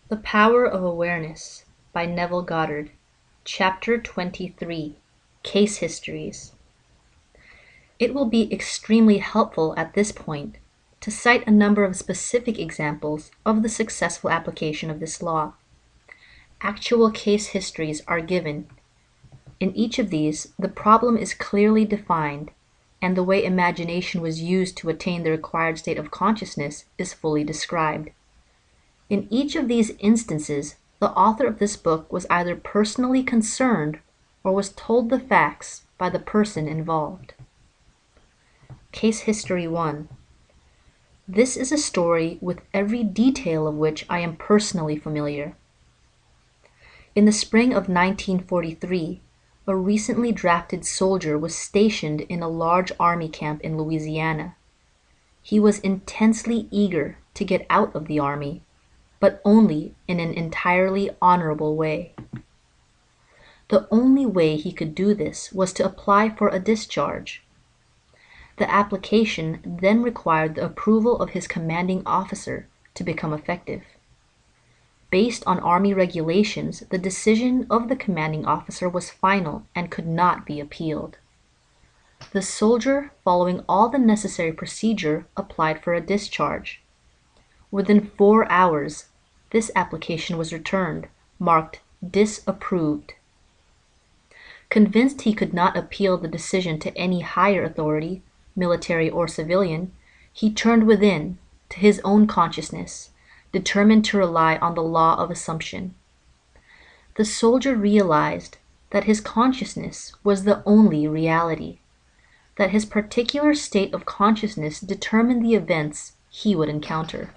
The Power of Awareness by Neville Goddard. Chapter 23. Case Histories. It will be extremely helpful at this point to cite a number of specific examples of the successful application of this law. Actual case histories are given. In each of these, the problem is clearly defined, and the way imagination was used to attain the required state of consciousness is fully described. In each of these instances, the author of this book was either personally concerned or was told the facts by the person involved. Case History 1. This is a story with every detail of which I am personally familiar. In the spring of 1943, a recently drafted soldier was stationed in a large army camp in Louisiana. He was intensely eager to get out of the army, but only in an entirely honorable way. The only way he could do this was to apply for a discharge. The application then required the approval of his commanding officer to become effective. Based on Army regulations, the decision of the commanding officer was final and could not be appealed. The soldier, following all the necessary procedure, applied for a discharge. Within 4 hours, this application was returned, marked disapproved. Convinced he could not appeal the decision to any higher authority, military or civilian, he turned within, to his own consciousness, determined to rely on the law of assumption. The soldier realized that his consciousness was the only reality, that his particular state of consciousness determined the events he would encounter.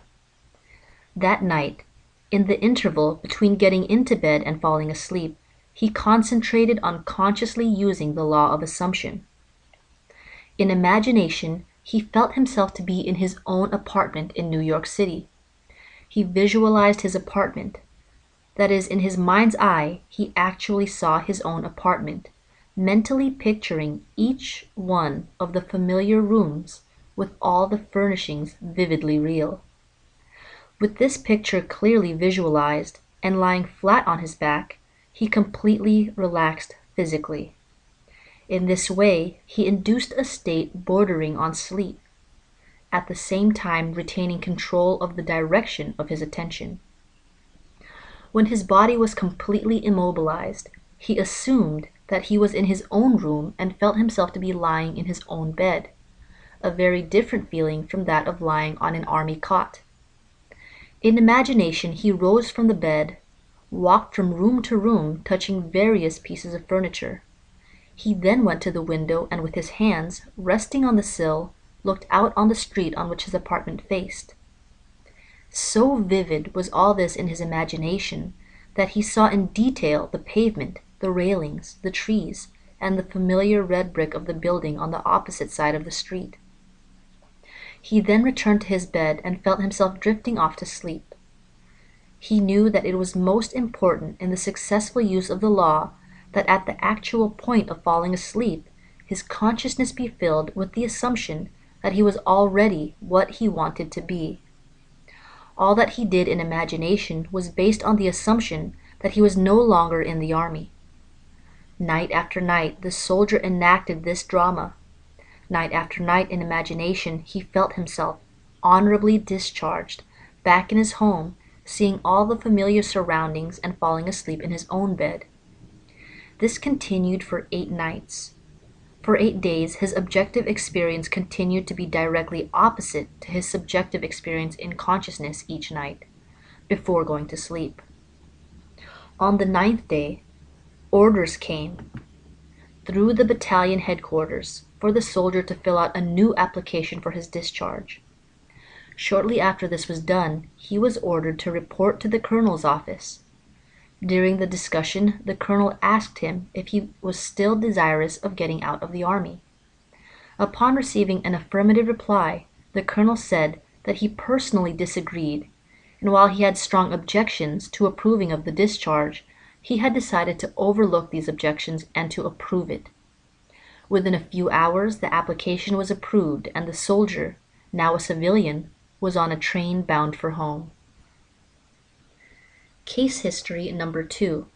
That night, in the interval between getting into bed and falling asleep, he concentrated on consciously using the law of assumption. In imagination, he felt himself to be in his own apartment in New York City. He visualized his apartment. That is, in his mind's eye, he actually saw his own apartment, mentally picturing each one of the familiar rooms with all the furnishings vividly real. With this picture clearly visualized and lying flat on his back, he completely relaxed physically. In this way, he induced a state bordering on sleep, at the same time retaining control of the direction of his attention. When his body was completely immobilized, he assumed that he was in his own room and felt himself to be lying in his own bed, a very different feeling from that of lying on an army cot. In imagination, he rose from the bed, walked from room to room, touching various pieces of furniture. He then went to the window and with his hands resting on the sill, looked out on the street on which his apartment faced. So vivid was all this in his imagination that he saw in detail the pavement, the railings, the trees, and the familiar red brick of the building on the opposite side of the street. He then returned to his bed and felt himself drifting off to sleep. He knew that it was most important in the successful use of the law that at the actual point of falling asleep, his consciousness be filled with the assumption that he was already what he wanted to be. All that he did in imagination was based on the assumption that he was no longer in the army. Night after night, the soldier enacted this drama. Night after night in imagination, he felt himself honorably discharged, back in his home, seeing all the familiar surroundings and falling asleep in his own bed. This continued for 8 nights. For 8 days, his objective experience continued to be directly opposite to his subjective experience in consciousness each night, before going to sleep. On the 9th day, orders came through the battalion headquarters for the soldier to fill out a new application for his discharge. Shortly after this was done, he was ordered to report to the colonel's office. During the discussion, the colonel asked him if he was still desirous of getting out of the army. Upon receiving an affirmative reply, the colonel said that he personally disagreed, and while he had strong objections to approving of the discharge, he had decided to overlook these objections and to approve it. Within a few hours, the application was approved, and the soldier, now a civilian, was on a train bound for home. Case History Number 2.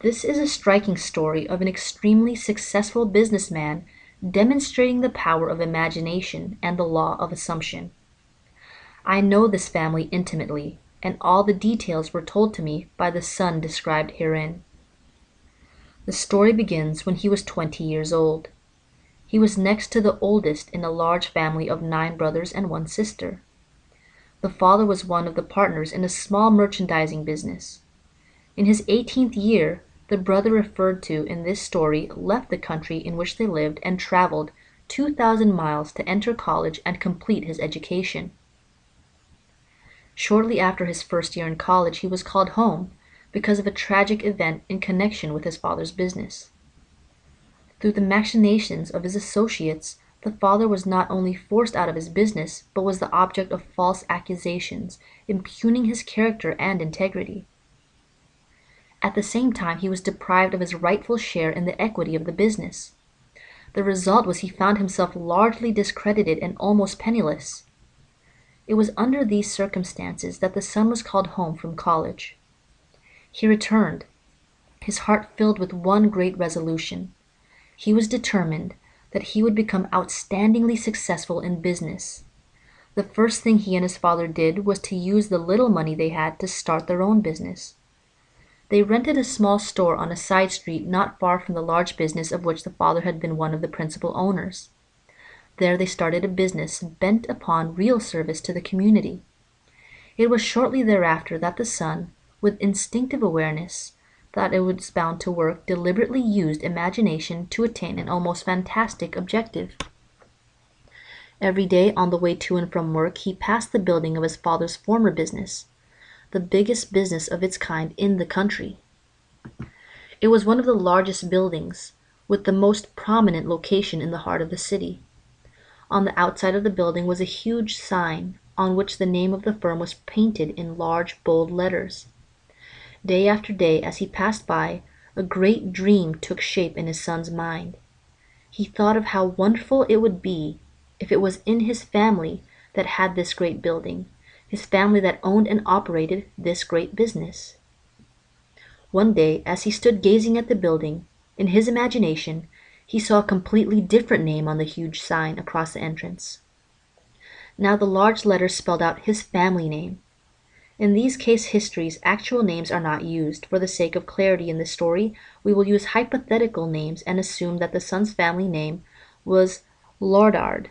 This is a striking story of an extremely successful businessman demonstrating the power of imagination and the law of assumption. I know this family intimately, and all the details were told to me by the son described herein. The story begins when he was 20 years old. He was next to the oldest in a large family of 9 brothers and 1 sister. The father was one of the partners in a small merchandising business. In his 18th year, the brother referred to in this story left the country in which they lived and traveled 2,000 miles to enter college and complete his education. Shortly after his first year in college, he was called home because of a tragic event in connection with his father's business. Through the machinations of his associates, the father was not only forced out of his business, but was the object of false accusations, impugning his character and integrity. At the same time, he was deprived of his rightful share in the equity of the business. The result was he found himself largely discredited and almost penniless. It was under these circumstances that the son was called home from college. He returned, his heart filled with one great resolution. He was determined that he would become outstandingly successful in business. The first thing he and his father did was to use the little money they had to start their own business. They rented a small store on a side street not far from the large business of which the father had been one of the principal owners. There they started a business bent upon real service to the community. It was shortly thereafter that the son, with instinctive awareness, that it was bound to work, deliberately used imagination to attain an almost fantastic objective. Every day on the way to and from work, he passed the building of his father's former business, the biggest business of its kind in the country. It was one of the largest buildings, with the most prominent location in the heart of the city. On the outside of the building was a huge sign, on which the name of the firm was painted in large, bold letters. Day after day, as he passed by, a great dream took shape in his son's mind. He thought of how wonderful it would be if it was in his family that had this great building, his family that owned and operated this great business. One day, as he stood gazing at the building, in his imagination, he saw a completely different name on the huge sign across the entrance. Now the large letters spelled out his family name. In these case histories, actual names are not used. For the sake of clarity in this story, we will use hypothetical names and assume that the son's family name was Goddard.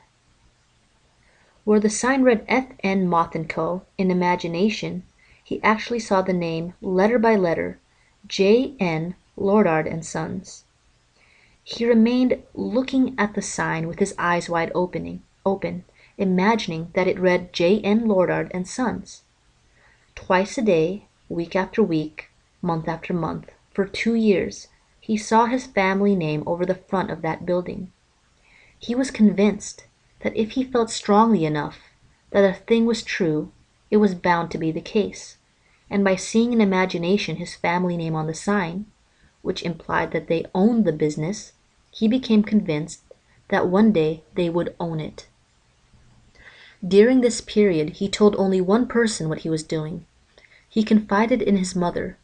Where the sign read F.N. Moth & Co., in imagination, he actually saw the name, letter by letter, J.N. Goddard & Sons. He remained looking at the sign with his eyes wide open, imagining that it read J.N. Goddard & Sons. Twice a day, week after week, month after month, for 2 years, he saw his family name over the front of that building. He was convinced that if he felt strongly enough that a thing was true, it was bound to be the case, and by seeing in imagination his family name on the sign, which implied that they owned the business, he became convinced that one day they would own it. During this period, he told only one person what he was doing. He confided in his mother,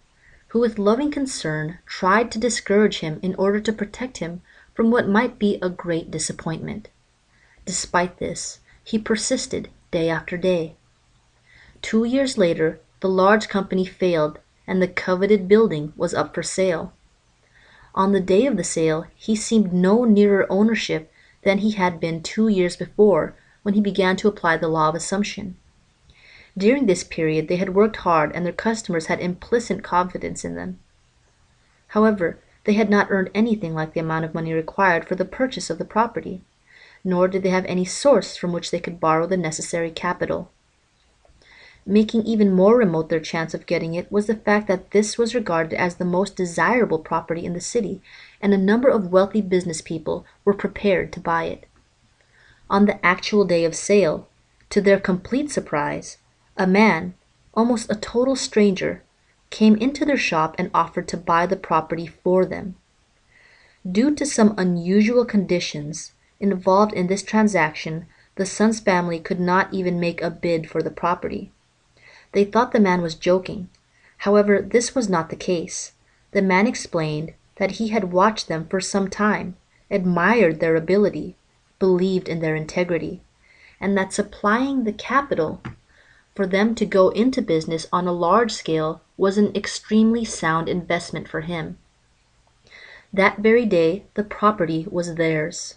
who with loving concern tried to discourage him in order to protect him from what might be a great disappointment. Despite this, he persisted day after day. 2 years later, the large company failed and the coveted building was up for sale. On the day of the sale, he seemed no nearer ownership than he had been 2 years before, when he began to apply the law of assumption. During this period, they had worked hard and their customers had implicit confidence in them. However, they had not earned anything like the amount of money required for the purchase of the property, nor did they have any source from which they could borrow the necessary capital. Making even more remote their chance of getting it was the fact that this was regarded as the most desirable property in the city, and a number of wealthy business people were prepared to buy it. On the actual day of sale, to their complete surprise, a man, almost a total stranger, came into their shop and offered to buy the property for them. Due to some unusual conditions involved in this transaction, the son's family could not even make a bid for the property. They thought the man was joking, However, this was not the case. The man explained that he had watched them for some time, admired their ability, believed in their integrity, and that supplying the capital for them to go into business on a large scale was an extremely sound investment for him. That very day the property was theirs.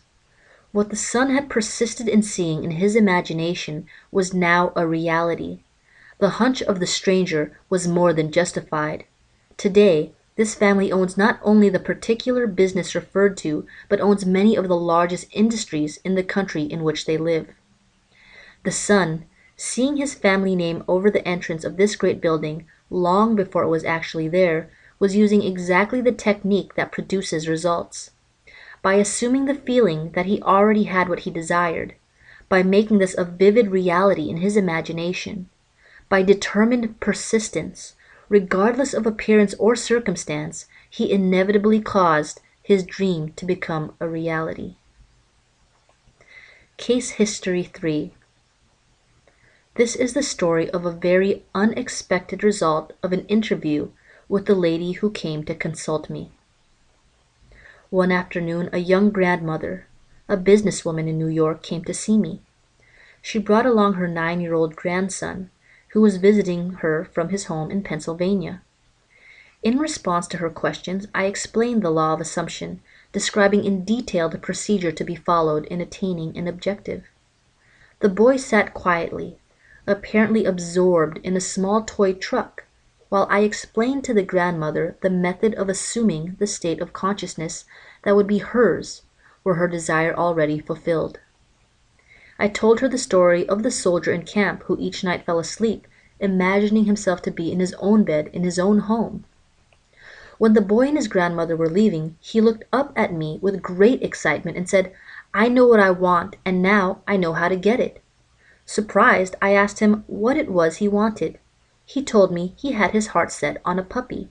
What the son had persisted in seeing in his imagination was now a reality. The hunch of the stranger was more than justified. Today, this family owns not only the particular business referred to, but owns many of the largest industries in the country in which they live. The son, seeing his family name over the entrance of this great building long before it was actually there, was using exactly the technique that produces results. By assuming the feeling that he already had what he desired, by making this a vivid reality in his imagination, by determined persistence, regardless of appearance or circumstance, he inevitably caused his dream to become a reality. Case History 3. This is the story of a very unexpected result of an interview with the lady who came to consult me. One afternoon, a young grandmother, a businesswoman in New York, came to see me. She brought along her 9-year-old grandson, who was visiting her from his home in Pennsylvania. In response to her questions, I explained the law of assumption, describing in detail the procedure to be followed in attaining an objective. The boy sat quietly, apparently absorbed in a small toy truck, while I explained to the grandmother the method of assuming the state of consciousness that would be hers were her desire already fulfilled. I told her the story of the soldier in camp who each night fell asleep, imagining himself to be in his own bed in his own home. When the boy and his grandmother were leaving, he looked up at me with great excitement and said, "I know what I want, and now I know how to get it." Surprised, I asked him what it was he wanted. He told me he had his heart set on a puppy.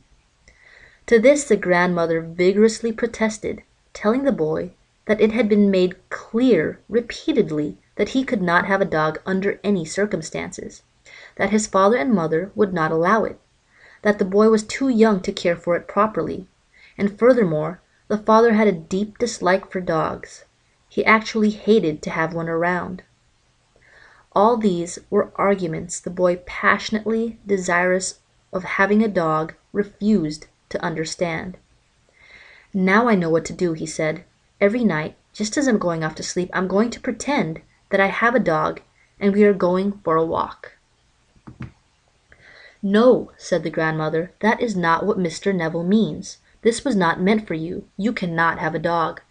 To this the grandmother vigorously protested, telling the boy that it had been made clear repeatedly that he could not have a dog under any circumstances, that his father and mother would not allow it, that the boy was too young to care for it properly, and furthermore, the father had a deep dislike for dogs. He actually hated to have one around. All these were arguments the boy, passionately desirous of having a dog, refused to understand. "Now I know what to do," he said. "Every night, just as I'm going off to sleep, I'm going to pretend that I have a dog and we are going for a walk." "No," said the grandmother, "that is not what Mr. Neville means. This was not meant for you. You cannot have a dog."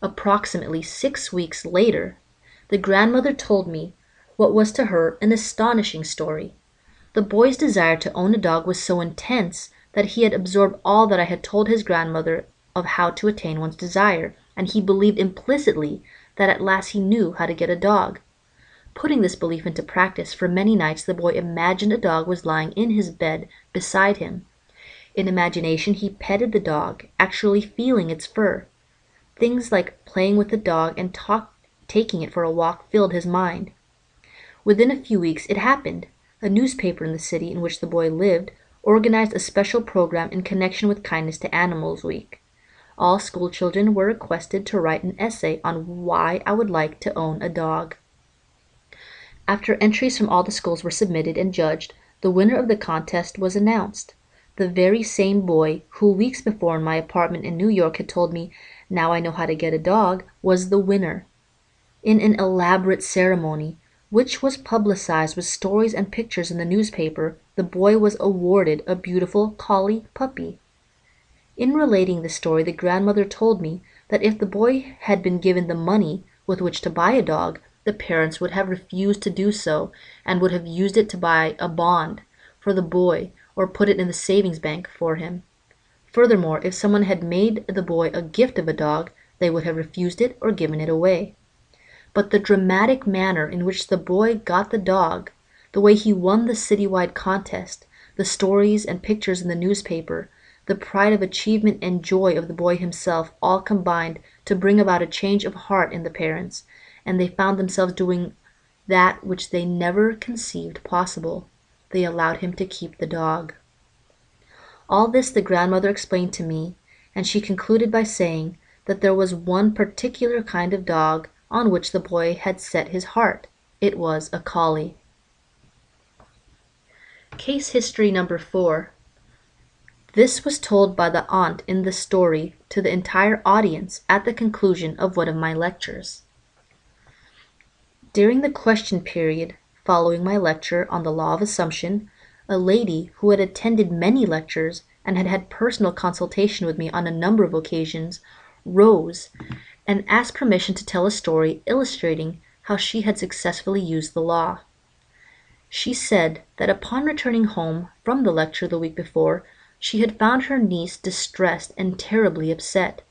Approximately 6 weeks later, the grandmother told me what was to her an astonishing story. The boy's desire to own a dog was so intense that he had absorbed all that I had told his grandmother of how to attain one's desire, and he believed implicitly that at last he knew how to get a dog. Putting this belief into practice, for many nights the boy imagined a dog was lying in his bed beside him. In imagination he petted the dog, actually feeling its fur. Things like playing with the dog and taking it for a walk filled his mind. Within a few weeks it happened. A newspaper in the city in which the boy lived organized a special program in connection with Kindness to Animals Week. All school children were requested to write an essay on why I would like to own a dog. After entries from all the schools were submitted and judged, the winner of the contest was announced. The very same boy who weeks before in my apartment in New York had told me, "Now I know how to get a dog," was the winner. In an elaborate ceremony, which was publicized with stories and pictures in the newspaper, the boy was awarded a beautiful collie puppy. In relating the story, the grandmother told me that if the boy had been given the money with which to buy a dog, the parents would have refused to do so and would have used it to buy a bond for the boy or put it in the savings bank for him. Furthermore, if someone had made the boy a gift of a dog, they would have refused it or given it away. But the dramatic manner in which the boy got the dog, the way he won the citywide contest, the stories and pictures in the newspaper, the pride of achievement and joy of the boy himself all combined to bring about a change of heart in the parents, and they found themselves doing that which they never conceived possible. They allowed him to keep the dog. All this the grandmother explained to me, and she concluded by saying that there was one particular kind of dog on which the boy had set his heart. It was a collie. Case history number 4. This was told by the aunt in the story to the entire audience at the conclusion of one of my lectures. During the question period following my lecture on the law of assumption, a lady who had attended many lectures and had had personal consultation with me on a number of occasions rose and asked permission to tell a story illustrating how she had successfully used the law. She said that upon returning home from the lecture the week before, she had found her niece distressed and terribly upset.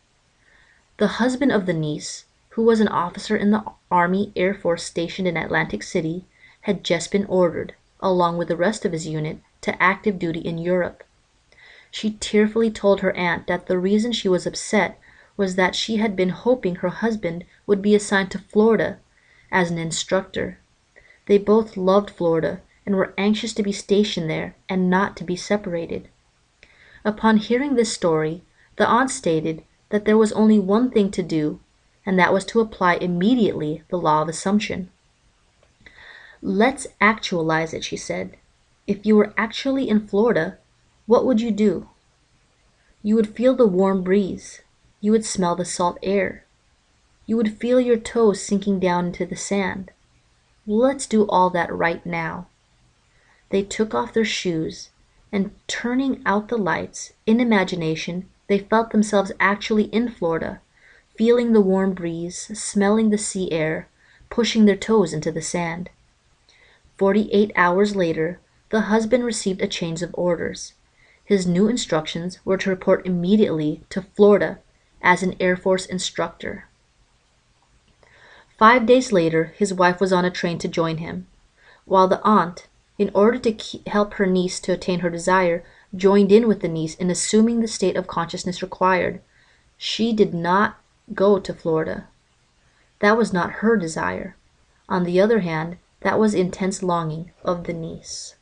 The husband of the niece, who was an officer in the Army Air Force stationed in Atlantic City, had just been ordered, along with the rest of his unit, to active duty in Europe. She tearfully told her aunt that the reason she was upset was that she had been hoping her husband would be assigned to Florida as an instructor. They both loved Florida and were anxious to be stationed there and not to be separated. Upon hearing this story, the aunt stated that there was only one thing to do, and that was to apply immediately the law of assumption. "Let's actualize it," she said. "If you were actually in Florida, what would you do? You would feel the warm breeze. You would smell the salt air. You would feel your toes sinking down into the sand. Let's do all that right now." They took off their shoes, and turning out the lights, in imagination, they felt themselves actually in Florida, feeling the warm breeze, smelling the sea air, pushing their toes into the sand. 48 hours later, the husband received a change of orders. His new instructions were to report immediately to Florida as an Air Force instructor. 5 days later, his wife was on a train to join him, while the aunt, in order to help her niece to attain her desire, joined in with the niece in assuming the state of consciousness required. She did not go to Florida. That was not her desire. On the other hand, that was intense longing of the niece.